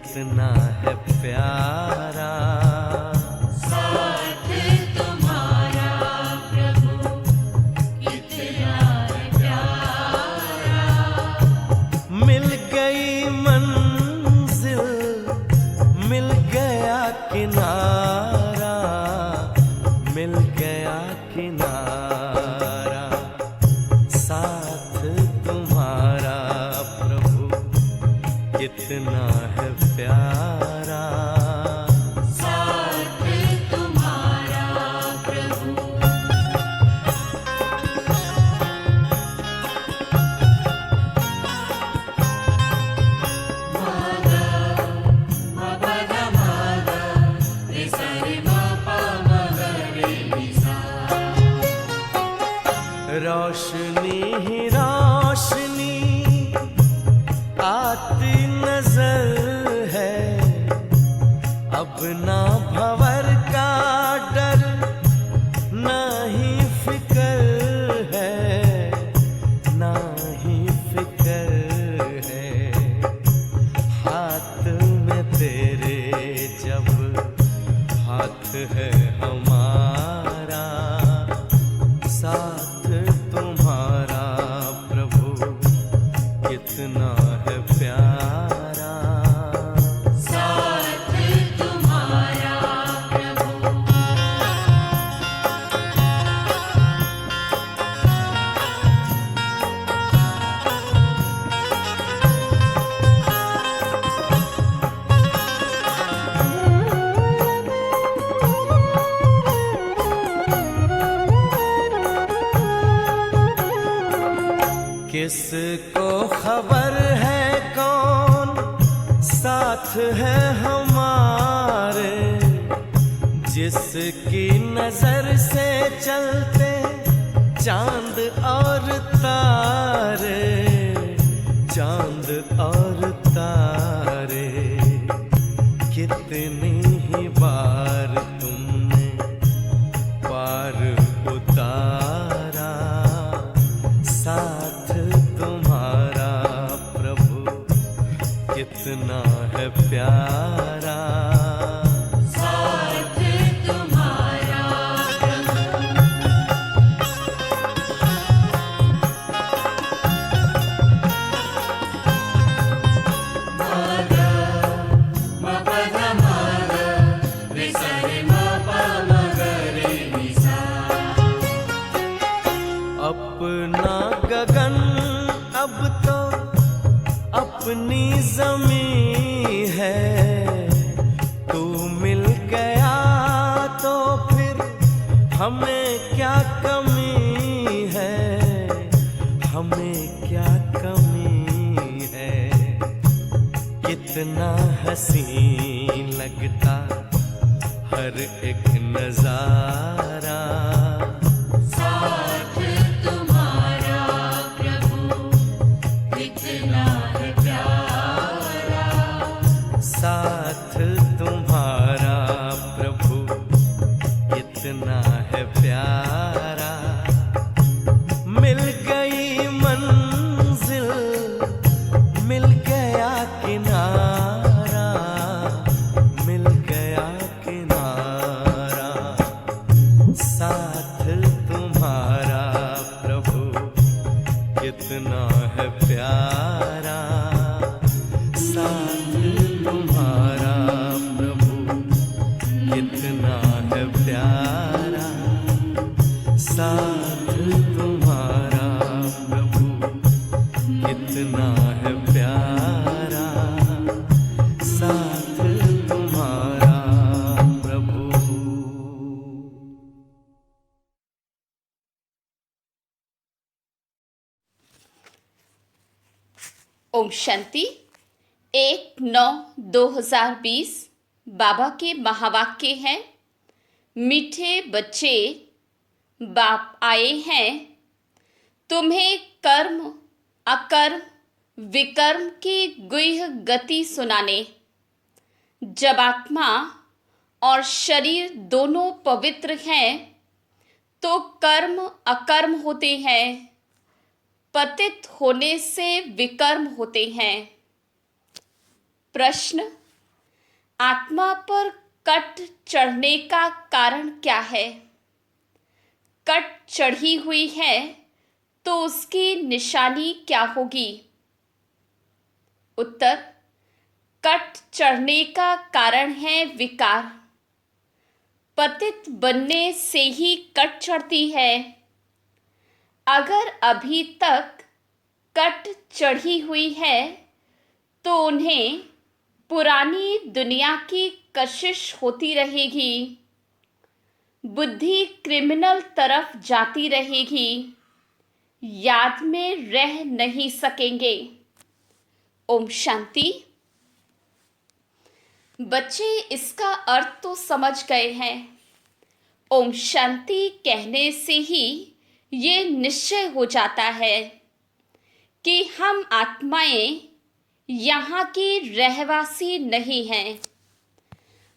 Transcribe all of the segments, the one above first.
कितना है प्यारा। साथ तुम्हारा प्रभु कितना है प्यारा। मिल गई मंजिल, मिल गया किनारा, मिल गया किनारा। साथ तुम्हारा प्रभु कितना है प्यारा। साथ तुम्हारा प्रभु। रोशनी ही रोशनी आती नजर है, अब ना भंवर का डर, ना ही फिक्र है, ना ही फिक्र है। हाथ में तेरे जब हाथ है हमारा, साथ तुम्हारा प्रभु कितना है प्यारा। साथ तुम्हारा प्रभु। किसको खबर है कौन साथ है हमारे, जिसकी नजर से चलते चांद और तारे, चांद और तारे। कितनी ही बार तुमने पार उतारा, साथ तुम्हारा प्रभु कितना है प्यारा। साथ तुम्हारा प्रभु। अपना गगन अब तो अपनी जमीन है, तू मिल गया तो फिर हमें क्या कमी है, हमें क्या कमी है। कितना हसीन लगता हर एक नजारा, साथ तुम्हारा प्रभु कितना है प्यारा। साथ तुम्हारा प्रभु कितना है प्यारा। मिल गई मंजिल, मिल गया किनारा, मिल गया किनारा। साथ तुम्हारा प्रभु कितना है प्यारा। साथ तुम्हारा प्रभु कितना है प्यारा। साथ तुम्हारा प्रभु कितना है प्यारा। साथ तुम्हारा प्रभु। ओम शांति। 1/9/2020 बाबा के महावाक्य हैं, मीठे बच्चे बाप आए हैं तुम्हें कर्म अकर्म विकर्म की गुह्य गति सुनाने। जब आत्मा और शरीर दोनों पवित्र हैं तो कर्म अकर्म होते हैं, पतित होने से विकर्म होते हैं। प्रश्न, आत्मा पर कट चढ़ने का कारण क्या है? कट चढ़ी हुई है तो उसकी निशानी क्या होगी? उत्तर, कट चढ़ने का कारण है विकार। पतित बनने से ही कट चढ़ती है। अगर अभी तक कट चढ़ी हुई है तो उन्हें पुरानी दुनिया की कशिश होती रहेगी। बुद्धि क्रिमिनल तरफ जाती रहेगी। याद में रह नहीं सकेंगे। ओम शांति। बच्चे इसका अर्थ तो समझ गए हैं। ओम शांति कहने से ही ये निश्चय हो जाता है कि हम आत्माएं यहाँ की रहवासी नहीं हैं।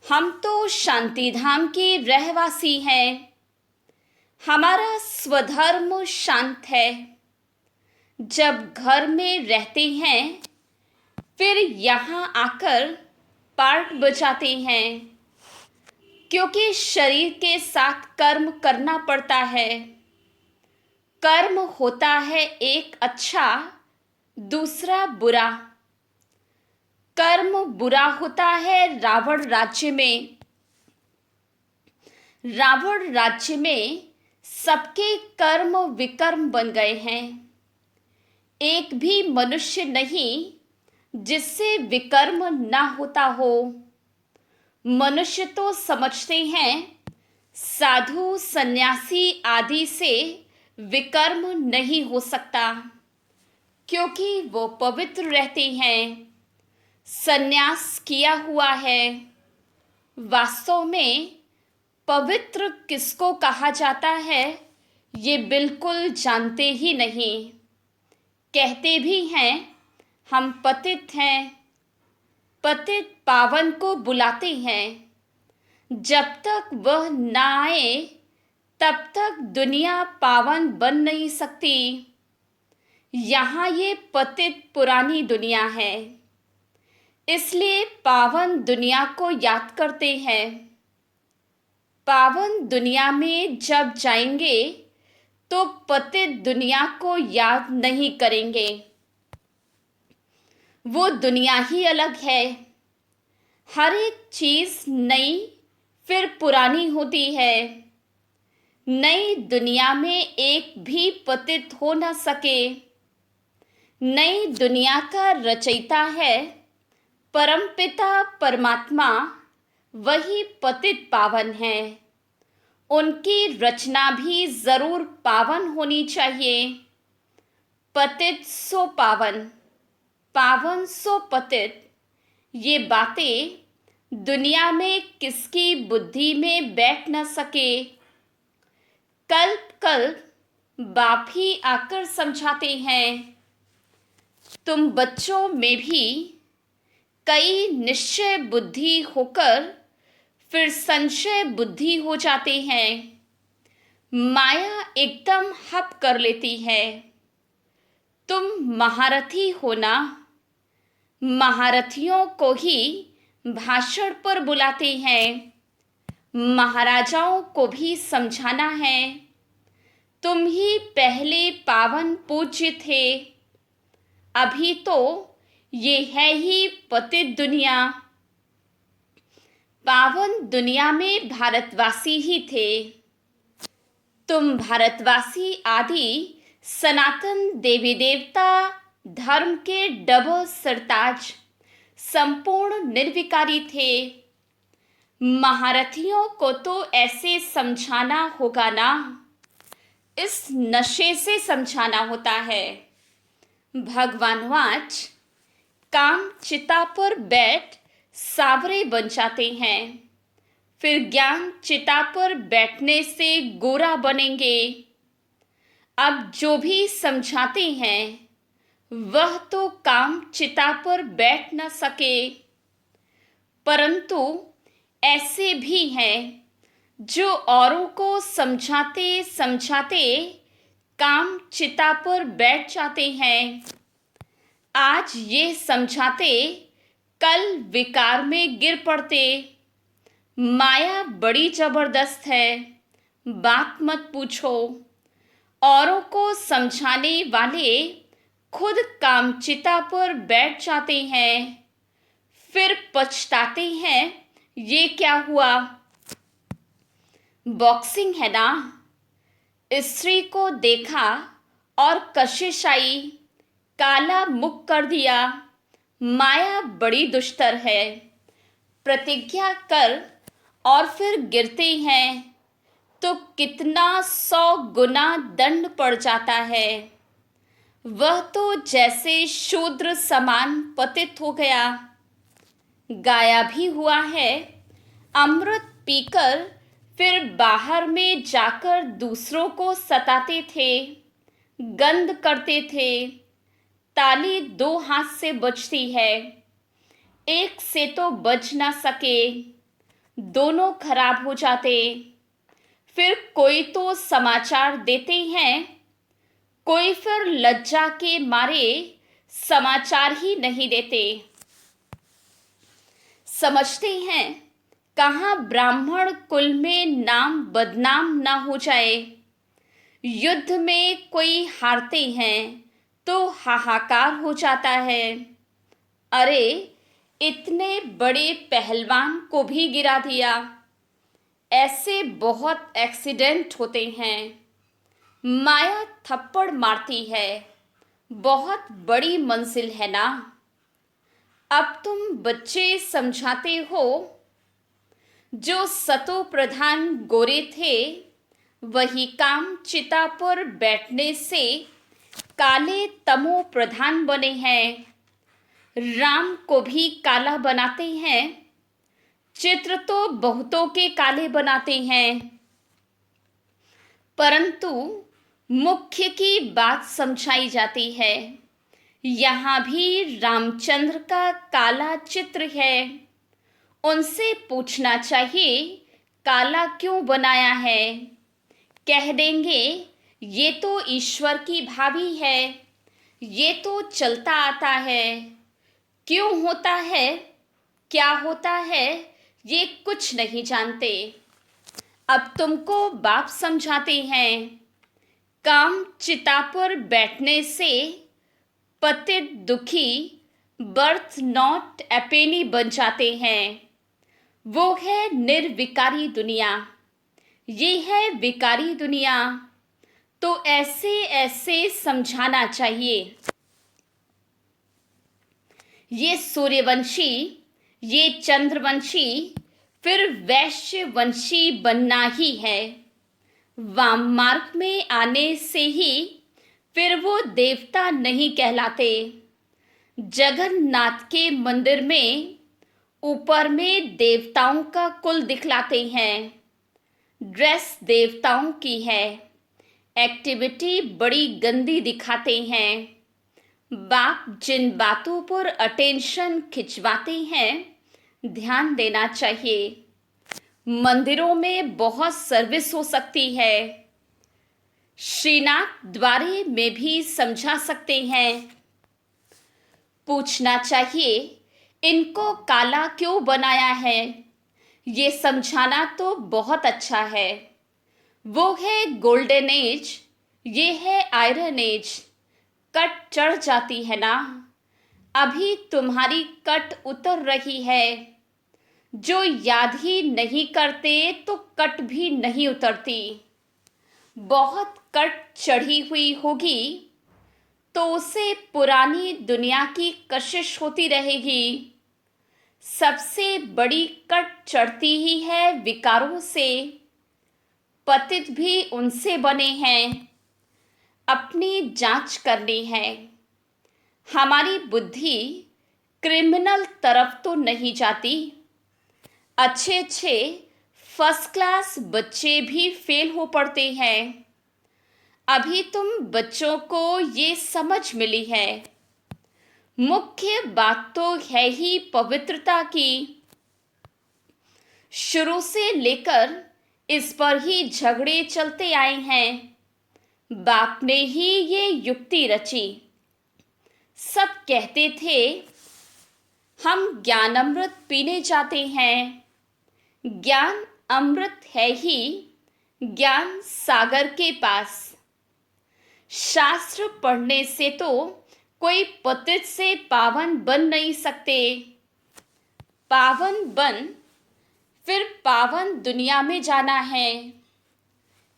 हम तो शांति धाम के रहवासी हैं। हमारा स्वधर्म शांत है। जब घर में रहते हैं फिर यहाँ आकर पार्ट बजाते हैं, क्योंकि शरीर के साथ कर्म करना पड़ता है। कर्म होता है एक अच्छा, दूसरा बुरा। कर्म बुरा होता है रावण राज्य में। रावण राज्य में सबके कर्म विकर्म बन गए हैं। एक भी मनुष्य नहीं जिससे विकर्म ना होता हो। मनुष्य तो समझते हैं साधु सन्यासी आदि से विकर्म नहीं हो सकता, क्योंकि वो पवित्र रहते हैं, सन्यास किया हुआ है। वास्तव में पवित्र किसको कहा जाता है ये बिल्कुल जानते ही नहीं। कहते भी हैं हम पतित हैं। पतित पावन को बुलाते हैं। जब तक वह ना आए तब तक दुनिया पावन बन नहीं सकती। यहाँ ये पतित पुरानी दुनिया है, इसलिए पावन दुनिया को याद करते हैं। पावन दुनिया में जब जाएंगे तो पतित दुनिया को याद नहीं करेंगे। वो दुनिया ही अलग है। हर एक चीज नई फिर पुरानी होती है। नई दुनिया में एक भी पतित हो न सके। नई दुनिया का रचयिता है परमपिता परमात्मा, वही पतित पावन है। उनकी रचना भी जरूर पावन होनी चाहिए। पतित सो पावन, पावन सो पतित, ये बातें दुनिया में किसकी बुद्धि में बैठ न सके। कल्प कल्प बाप ही आकर समझाते हैं। तुम बच्चों में भी कई निश्चय बुद्धि होकर फिर संशय बुद्धि हो जाते हैं। माया एकदम हप कर लेती है। तुम महारथी हो ना, महारथियों को ही भाषण पर बुलाते हैं। महाराजाओं को भी समझाना है। तुम ही पहले पावन पूज्य थे। अभी तो ये है ही पतित दुनिया। पावन दुनिया में भारतवासी ही थे। तुम भारतवासी आदि सनातन देवी देवता धर्म के डबल सरताज संपूर्ण निर्विकारी थे। महारथियों को तो ऐसे समझाना होगा ना, इस नशे से समझाना होता है। भगवानवाच काम चिता पर बैठ सावरे बन जाते हैं, फिर ज्ञान चिता पर बैठने से गोरा बनेंगे। अब जो भी समझाते हैं वह तो काम चिता पर बैठ न सके, परंतु ऐसे भी हैं जो औरों को समझाते समझाते काम चिता पर बैठ जाते हैं। आज ये समझाते कल विकार में गिर पड़ते। माया बड़ी जबरदस्त है, बात मत पूछो। औरों को समझाने वाले खुद कामचिता पर बैठ जाते हैं, फिर पछताते हैं ये क्या हुआ। बॉक्सिंग है ना, स्त्री को देखा और कशिश आई, काला मुख कर दिया। माया बड़ी दुष्टर है, प्रतिज्ञा कर और फिर गिरते हैं तो कितना 100 गुना दंड पड़ जाता है। वह तो जैसे शूद्र समान पतित हो गया। गाया भी हुआ है, अमृत पीकर फिर बाहर में जाकर दूसरों को सताते थे, गंध करते थे। ताली 2 हाथ से बजती है, एक से तो बज ना सके, दोनों खराब हो जाते। फिर कोई तो समाचार देते हैं, कोई फिर लज्जा के मारे समाचार ही नहीं देते। समझते हैं कहाँ ब्राह्मण कुल में नाम बदनाम ना हो जाए। युद्ध में कोई हारते हैं तो हाहाकार हो जाता है। अरे इतने बड़े पहलवान को भी गिरा दिया। ऐसे बहुत एक्सीडेंट होते हैं। माया थप्पड़ मारती है, बहुत बड़ी मंजिल है ना। अब तुम बच्चे समझाते हो। जो सतो प्रधान गोरे थे वही काम चिता पर बैठने से काले तमो प्रधान बने हैं। राम को भी काला बनाते हैं, चित्र तो बहुतों के काले बनाते हैं। परंतु मुख्य की बात समझाई जाती है। यहाँ भी रामचंद्र का काला चित्र है। उनसे पूछना चाहिए काला क्यों बनाया है। कह देंगे ये तो ईश्वर की भाभी है, ये तो चलता आता है। क्यों होता है, क्या होता है, ये कुछ नहीं जानते। अब तुमको बाप समझाते हैं। काम चिता पर बैठने से पतित दुखी बर्थ नॉट एपेनी बन जाते हैं। वो है निर्विकारी दुनिया, ये है विकारी दुनिया। तो ऐसे ऐसे समझाना चाहिए। ये सूर्यवंशी, ये चंद्रवंशी, फिर वैश्यवंशी बनना ही है। वाम मार्ग में आने से ही फिर वो देवता नहीं कहलाते। जगन्नाथ के मंदिर में ऊपर में देवताओं का कुल दिखलाते हैं। ड्रेस देवताओं की है, एक्टिविटी बड़ी गंदी दिखाते हैं। बाप जिन बातों पर अटेंशन खिंचवाते हैं ध्यान देना चाहिए। मंदिरों में बहुत सर्विस हो सकती है। श्रीनाथ द्वारे में भी समझा सकते हैं। पूछना चाहिए इनको काला क्यों बनाया है। ये समझाना तो बहुत अच्छा है। वो है गोल्डन एज, ये है आयरन एज। कट चढ़ जाती है ना, अभी तुम्हारी कट उतर रही है। जो याद ही नहीं करते तो कट भी नहीं उतरती। बहुत कट चढ़ी हुई होगी तो उसे पुरानी दुनिया की कशिश होती रहेगी। सबसे बड़ी कट चढ़ती ही है विकारों से। पतित भी उनसे बने हैं। अपनी जांच करनी है। हमारी बुद्धि क्रिमिनल तरफ तो नहीं जाती। अच्छे अच्छे फर्स्ट क्लास बच्चे भी फेल हो पड़ते हैं। अभी तुम बच्चों को ये समझ मिली है। मुख्य बात तो है ही पवित्रता की। शुरू से लेकर इस पर ही झगड़े चलते आए हैं। बाप ने ही ये युक्ति रची। सब कहते थे हम ज्ञान अमृत पीने जाते हैं। ज्ञान अमृत है ही ज्ञान सागर के पास। शास्त्र पढ़ने से तो कोई पतित से पावन बन नहीं सकते। पावन बन फिर पावन दुनिया में जाना है।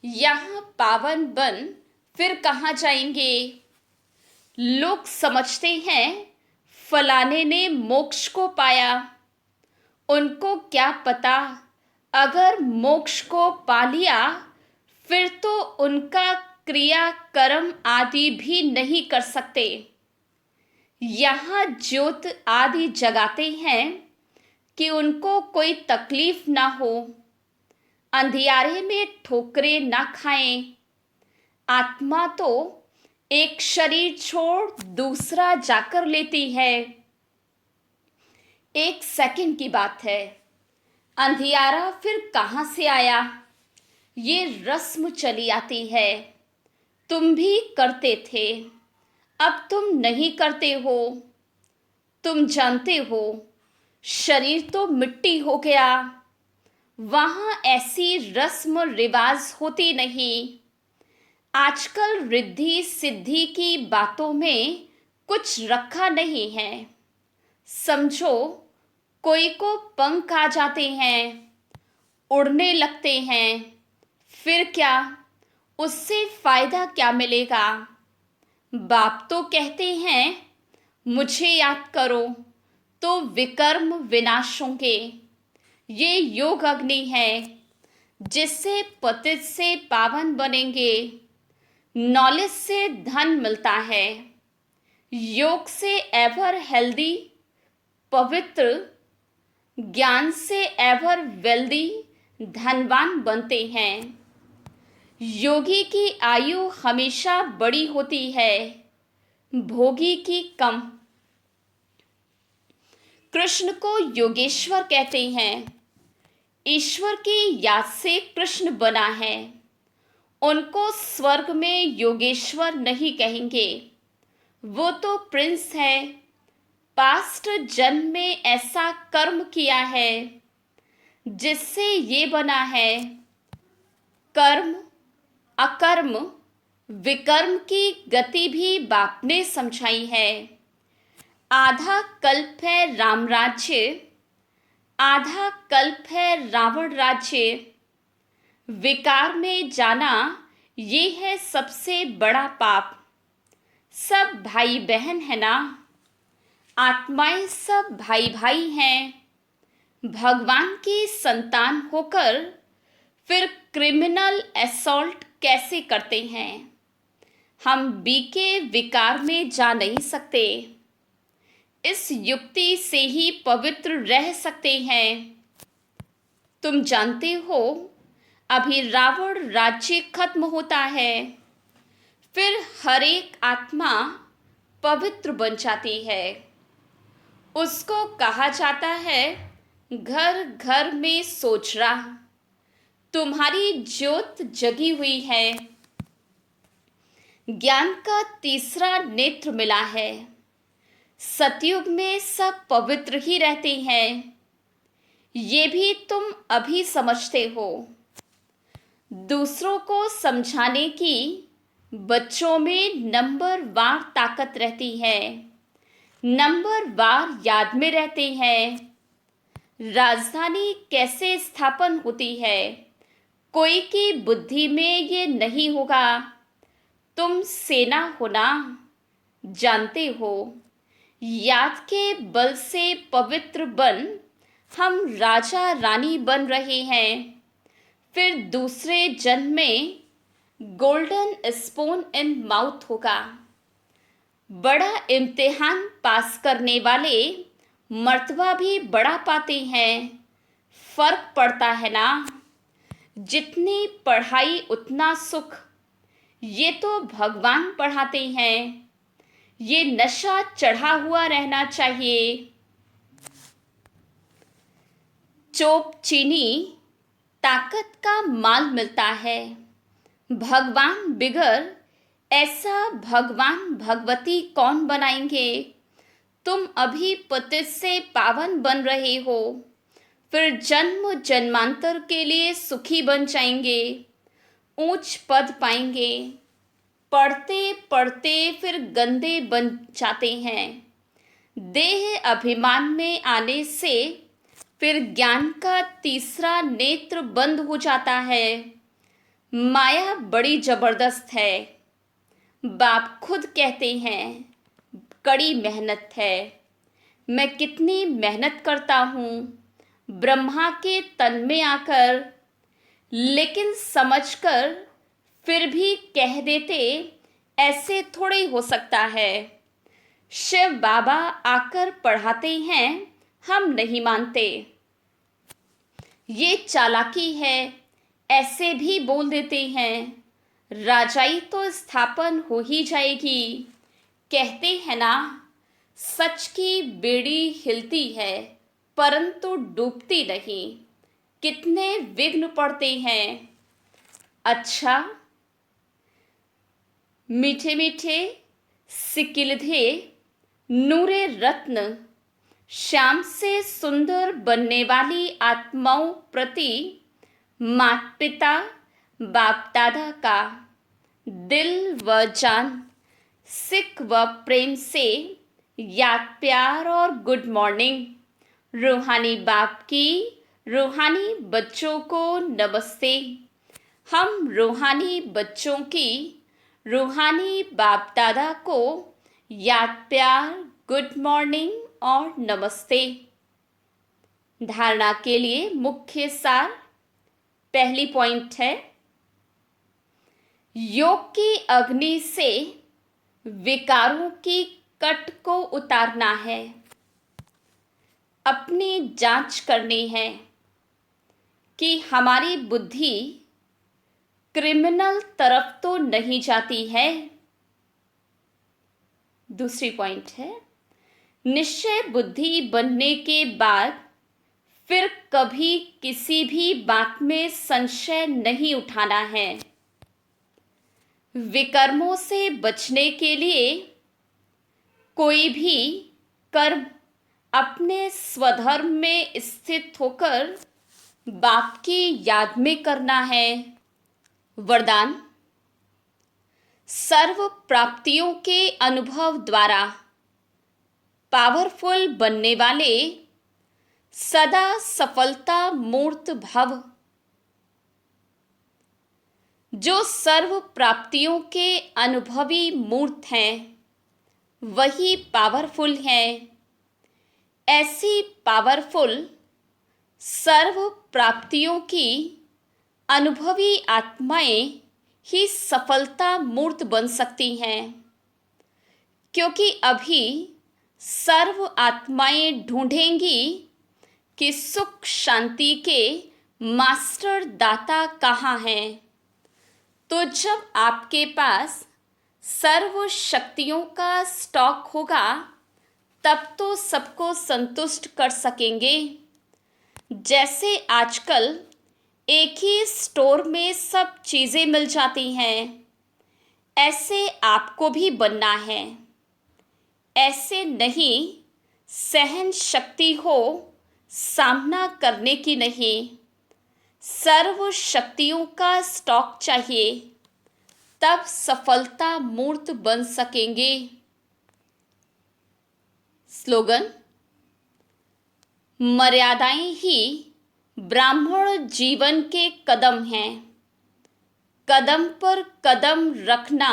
यहाँ पावन बन फिर कहाँ जाएंगे? लोग समझते हैं फलाने ने मोक्ष को पाया। उनको क्या पता, अगर मोक्ष को पा लिया फिर तो उनका क्रिया कर्म आदि भी नहीं कर सकते। यहाँ ज्योत आदि जगाते हैं कि उनको कोई तकलीफ ना हो, अंधियारे में ठोकरें ना खाएं। आत्मा तो एक शरीर छोड़ दूसरा जाकर लेती है। एक सेकंड की बात है। अंधियारा फिर कहाँ से आया? ये रस्म चली आती है। तुम भी करते थे, अब तुम नहीं करते हो। तुम जानते हो शरीर तो मिट्टी हो गया, वहाँ ऐसी रस्म रिवाज होती नहीं। आजकल रिद्धि सिद्धि की बातों में कुछ रखा नहीं है। समझो कोई को पंख आ जाते हैं, उड़ने लगते हैं, फिर क्या? उससे फायदा क्या मिलेगा? बाप तो कहते हैं मुझे याद करो तो विकर्म विनाश होंगे। ये योग अग्नि है जिससे पतित से पावन बनेंगे। नॉलेज से धन मिलता है। योग से एवर हेल्दी पवित्र, ज्ञान से एवर वेल्दी धनवान बनते हैं। योगी की आयु हमेशा बड़ी होती है, भोगी की कम। कृष्ण को योगेश्वर कहते हैं। ईश्वर की याद से कृष्ण बना है। उनको स्वर्ग में योगेश्वर नहीं कहेंगे, वो तो प्रिंस है। पास्ट जन्म में ऐसा कर्म किया है जिससे ये बना है। कर्म अकर्म विकर्म की गति भी बाप ने समझाई है। आधा कल्प है राम राज्य, आधा कल्प है रावण राज्य। विकार में जाना ये है सबसे बड़ा पाप। सब भाई बहन है ना, आत्माएं सब भाई भाई हैं। भगवान की संतान होकर फिर क्रिमिनल असॉल्ट कैसे करते हैं? हम बी के विकार में जा नहीं सकते। इस युक्ति से ही पवित्र रह सकते हैं। तुम जानते हो अभी रावण राज्य खत्म होता है, फिर हर एक आत्मा पवित्र बन जाती है। उसको कहा जाता है घर घर में सोच रहा। तुम्हारी ज्योत जगी हुई है। ज्ञान का तीसरा नेत्र मिला है। सतयुग में सब पवित्र ही रहते हैं, ये भी तुम अभी समझते हो। दूसरों को समझाने की बच्चों में नंबरवार ताकत रहती है, नंबरवार याद में रहते हैं। राजधानी कैसे स्थापन होती है, कोई की बुद्धि में ये नहीं होगा। तुम सेना हो ना, जानते हो। याद के बल से पवित्र बन हम राजा रानी बन रहे हैं। फिर दूसरे जन्म में गोल्डन स्पून इन माउथ होगा। बड़ा इम्तिहान पास करने वाले मर्तबा भी बड़ा पाते हैं। फर्क पड़ता है ना। जितनी पढ़ाई उतना सुख, ये तो भगवान पढ़ाते हैं। ये नशा चढ़ा हुआ रहना चाहिए। चोप चीनी ताकत का माल मिलता है। भगवान बिगर ऐसा भगवान भगवती कौन बनाएंगे? तुम अभी पतित से पावन बन रहे हो, फिर जन्म जन्मांतर के लिए सुखी बन जाएंगे, ऊंच पद पाएंगे। पढ़ते पढ़ते फिर गंदे बन जाते हैं। देह अभिमान में आने से फिर ज्ञान का तीसरा नेत्र बंद हो जाता है। माया बड़ी जबरदस्त है। बाप खुद कहते हैं कड़ी मेहनत है। मैं कितनी मेहनत करता हूँ ब्रह्मा के तन में आकर, लेकिन समझकर फिर भी कह देते ऐसे थोड़े हो सकता है। शिव बाबा आकर पढ़ाते हैं, हम नहीं मानते। ये चालाकी है, ऐसे भी बोल देते हैं। राजाई तो स्थापन हो ही जाएगी। कहते हैं ना, सच की बेड़ी हिलती है परंतु डूबती नहीं। कितने विघ्न पड़ते हैं। अच्छा, मीठे मीठे सिकिलधे नूरे रत्न श्याम से सुंदर बनने वाली आत्माओं प्रति माता पिता बाप दादा का दिल व जान सिक व प्रेम से याद प्यार और गुड मॉर्निंग। रूहानी बाप की रूहानी बच्चों को नमस्ते। हम रूहानी बच्चों की रूहानी बाप दादा को याद प्यार, गुड मॉर्निंग और नमस्ते। धारणा के लिए मुख्य सार। पहली पॉइंट है, योग की अग्नि से विकारों की कट को उतारना है। अपनी जांच करनी है कि हमारी बुद्धि क्रिमिनल तरफ तो नहीं जाती है। दूसरी पॉइंट है, निश्चय बुद्धि बनने के बाद फिर कभी किसी भी बात में संशय नहीं उठाना है। विकर्मों से बचने के लिए कोई भी कर्म अपने स्वधर्म में स्थित होकर बाप की याद में करना है। वरदान, सर्व प्राप्तियों के अनुभव द्वारा पावरफुल बनने वाले सदा सफलता मूर्त भव। जो सर्व प्राप्तियों के अनुभवी मूर्त हैं वही पावरफुल हैं। ऐसी पावरफुल सर्व प्राप्तियों की अनुभवी आत्माएं ही सफलता मूर्त बन सकती हैं, क्योंकि अभी सर्व आत्माएं ढूंढेंगी कि सुख शांति के मास्टर दाता कहाँ हैं। तो जब आपके पास सर्व शक्तियों का स्टॉक होगा तब तो सबको संतुष्ट कर सकेंगे। जैसे आजकल एक ही स्टोर में सब चीज़ें मिल जाती हैं, ऐसे आपको भी बनना है। ऐसे नहीं सहन शक्ति हो सामना करने की नहीं, सर्व शक्तियों का स्टॉक चाहिए, तब सफलता मूर्त बन सकेंगे। स्लोगन, मर्यादाएं ही ब्राह्मण जीवन के कदम हैं। कदम पर कदम रखना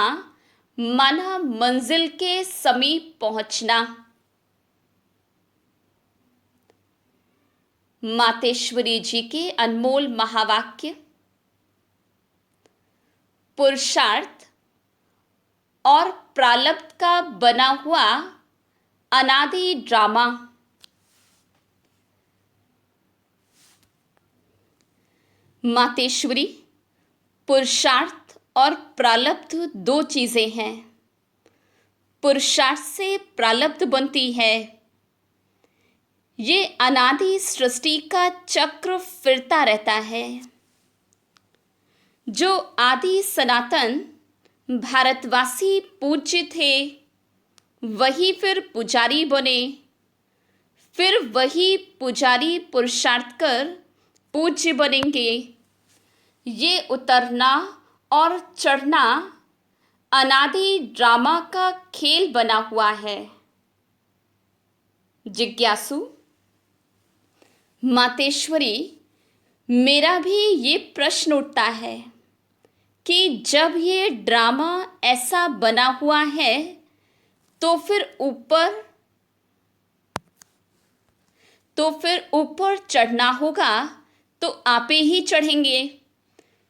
माना मंजिल के समीप पहुंचना। मातेश्वरी जी के अनमोल महावाक्य। पुरुषार्थ और प्रारब्ध का बना हुआ अनादि ड्रामा। मातेश्वरी, पुरुषार्थ और प्रारब्ध दो चीजें हैं। पुरुषार्थ से प्रारब्ध बनती है। ये अनादि सृष्टि का चक्र फिरता रहता है। जो आदि सनातन भारतवासी पूज्य थे वही फिर पुजारी बने, फिर वही पुजारी पुरुषार्थ कर पूज्य बनेंगे। ये उतरना और चढ़ना अनादि ड्रामा का खेल बना हुआ है। जिज्ञासु, मातेश्वरी, मेरा भी ये प्रश्न उठता है कि जब ये ड्रामा ऐसा बना हुआ है तो फिर ऊपर चढ़ना होगा तो आपे ही चढ़ेंगे।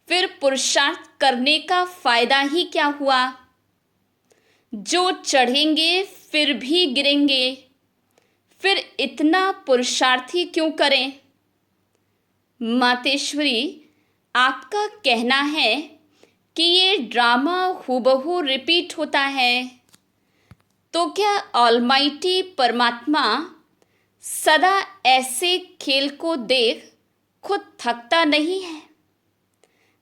फिर पुरुषार्थ करने का फायदा ही क्या हुआ? जो चढ़ेंगे फिर भी गिरेंगे, फिर इतना पुरुषार्थ ही क्यों करें? मातेश्वरी, आपका कहना है कि ये ड्रामा हूबहू रिपीट होता है, तो क्या ऑलमाइटी परमात्मा सदा ऐसे खेल को देख खुद थकता नहीं है?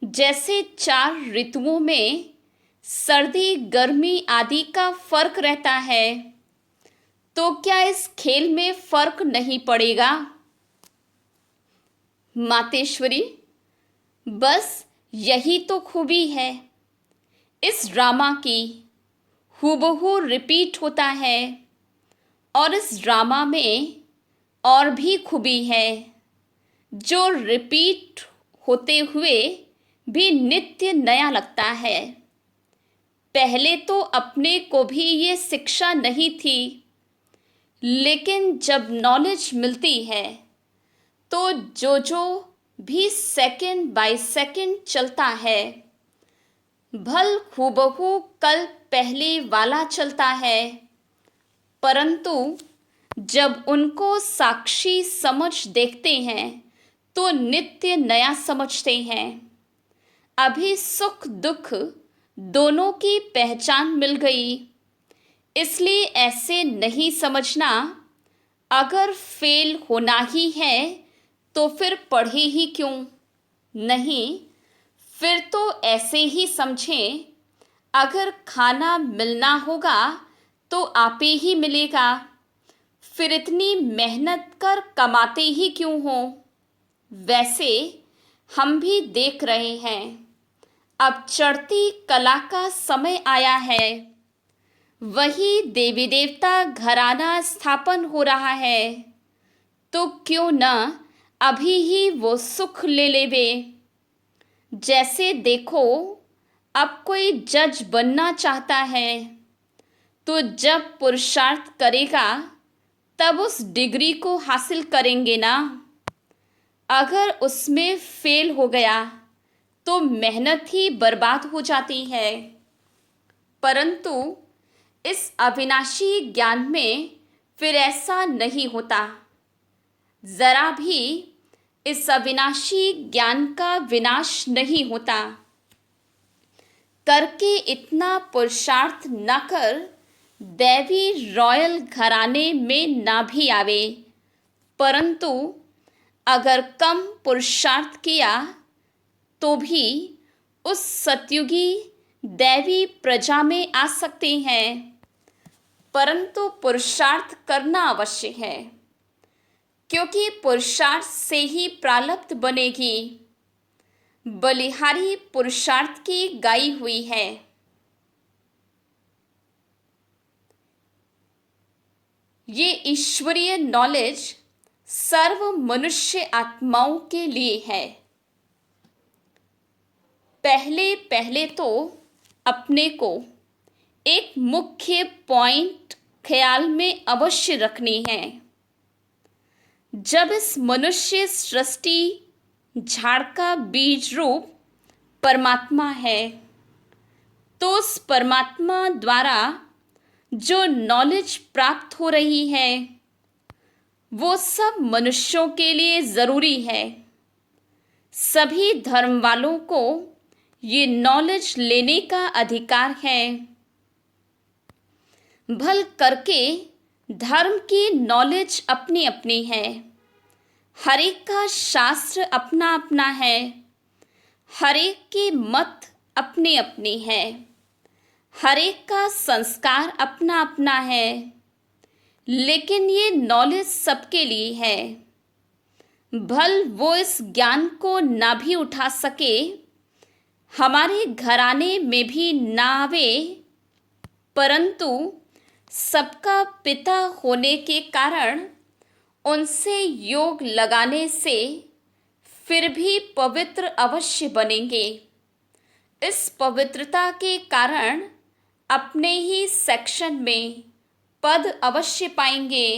जैसे 4 ऋतुओं में सर्दी गर्मी आदि का फर्क रहता है, तो क्या इस खेल में फर्क नहीं पड़ेगा? मातेश्वरी, बस यही तो खूबी है इस ड्रामा की, हूबहू रिपीट होता है। और इस ड्रामा में और भी खूबी है, जो रिपीट होते हुए भी नित्य नया लगता है। पहले तो अपने को भी ये शिक्षा नहीं थी, लेकिन जब नॉलेज मिलती है तो जो भी सेकंड बाय सेकंड चलता है, भल हूबहू कल पहले वाला चलता है, परंतु जब उनको साक्षी समझ देखते हैं तो नित्य नया समझते हैं। अभी सुख दुख दोनों की पहचान मिल गई, इसलिए ऐसे नहीं समझना अगर फेल होना ही है तो फिर पढ़े ही क्यों? नहीं, फिर तो ऐसे ही समझें, अगर खाना मिलना होगा तो आपे ही मिलेगा, फिर इतनी मेहनत कर कमाते ही क्यों हो? वैसे हम भी देख रहे हैं, अब चढ़ती कला का समय आया है, वही देवी देवता घराना स्थापन हो रहा है, तो क्यों न अभी ही वो सुख ले लेवे। जैसे देखो, अब कोई जज बनना चाहता है तो जब पुरुषार्थ करेगा तब उस डिग्री को हासिल करेंगे ना। अगर उसमें फेल हो गया तो मेहनत ही बर्बाद हो जाती है। परंतु इस अविनाशी ज्ञान में फिर ऐसा नहीं होता। जरा भी इस अविनाशी ज्ञान का विनाश नहीं होता। करके इतना पुरुषार्थ न कर दैवी रॉयल घराने में ना भी आवे, परंतु अगर कम पुरुषार्थ किया तो भी उस सतयुगी दैवी प्रजा में आ सकते हैं। परंतु पुरुषार्थ करना अवश्य है, क्योंकि पुरुषार्थ से ही प्रारब्ध बनेगी। बलिहारी पुरुषार्थ की गाई हुई है। ये ईश्वरीय नॉलेज सर्व मनुष्य आत्माओं के लिए है। पहले पहले तो अपने को एक मुख्य पॉइंट ख्याल में अवश्य रखनी है। जब इस मनुष्य सृष्टि झाड़ का बीज रूप परमात्मा है, तो उस परमात्मा द्वारा जो नॉलेज प्राप्त हो रही है वो सब मनुष्यों के लिए ज़रूरी है। सभी धर्म वालों को ये नॉलेज लेने का अधिकार है। भल करके धर्म की नॉलेज अपनी अपनी है, हर एक का शास्त्र अपना अपना है, हर एक की मत अपनी अपनी है, हर एक का संस्कार अपना अपना है, लेकिन ये नॉलेज सबके लिए है। भल वो इस ज्ञान को ना भी उठा सके, हमारे घराने में भी ना आवे, परंतु सबका पिता होने के कारण उनसे योग लगाने से फिर भी पवित्र अवश्य बनेंगे। इस पवित्रता के कारण अपने ही सेक्शन में पद अवश्य पाएंगे,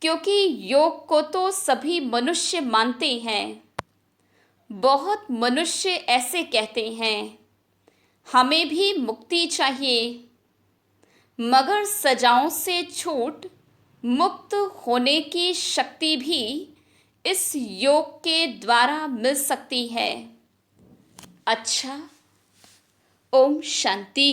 क्योंकि योग को तो सभी मनुष्य मानते हैं। बहुत मनुष्य ऐसे कहते हैं, हमें भी मुक्ति चाहिए, मगर सजाओं से छूट मुक्त होने की शक्ति भी इस योग के द्वारा मिल सकती है। अच्छा, ओम शांति।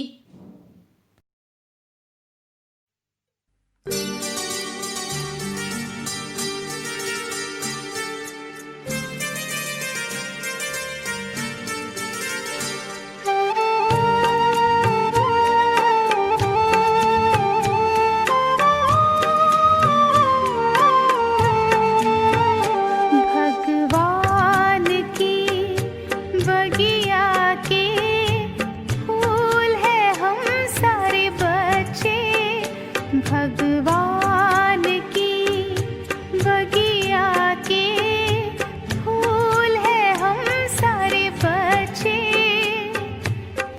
भगवान की बगिया के फूल है हम सारे बच्चे। भगवान की बगिया के फूल है हम सारे बच्चे।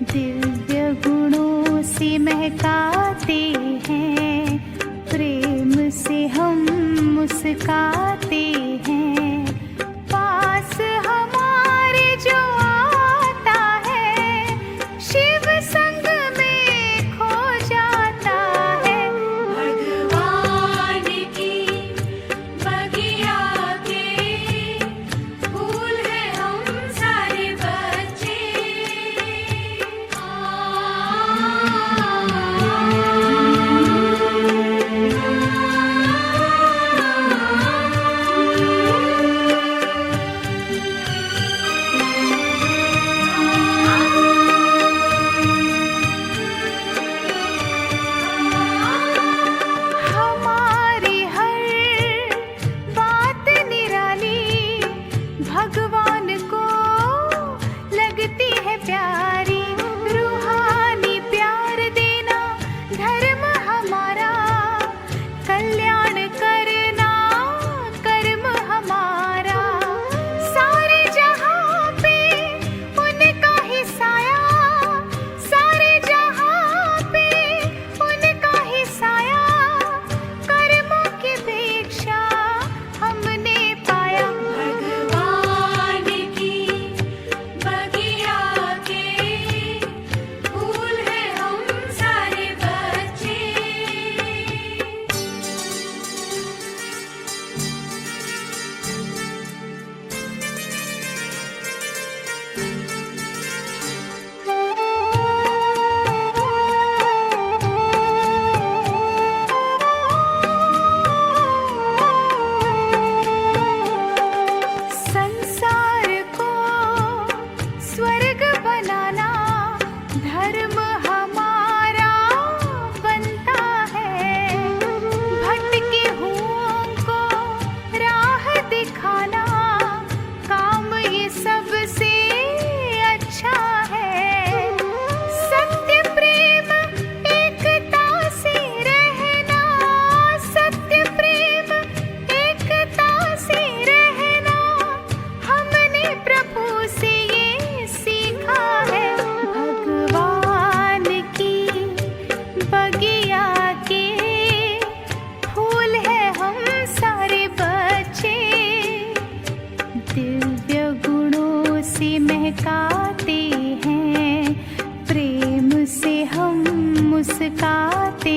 दिव्य गुणों से महकाते हैं, प्रेम से हम मुस्काते हैं। पास हमारे जो आता है, शिव संग में खो जाता है। भगवान की बगिया के फूल है हम सारे बच्चे। हमारी हर बात निराली भगवान को लगती है प्यारी। रूहानी प्यार देना धर्म हमारा, कल्याण करना कर्म हमारा। सारे जहां पे उनका ही साया, सारे जहां पे उनका ही साया। कर्मों की भिक्षा हमने पाया। भगवान की बगिया के फूल है हम सारे बच्चे। संसार को स्वर्ग बनाना धर्म हमारा बनता है। भटके हुओं को राह दिखाना काम ये सबसे अच्छा है। सत्य प्रेम एकता से रहना, सत्य प्रेम एकता से रहना, हमने प्रभु से ये सीखा है। भगवान की बगिया के फूल है हम सारे बच्चे। दिव्य गुणों से महकाते हैं, प्रेम से हम मुस्काते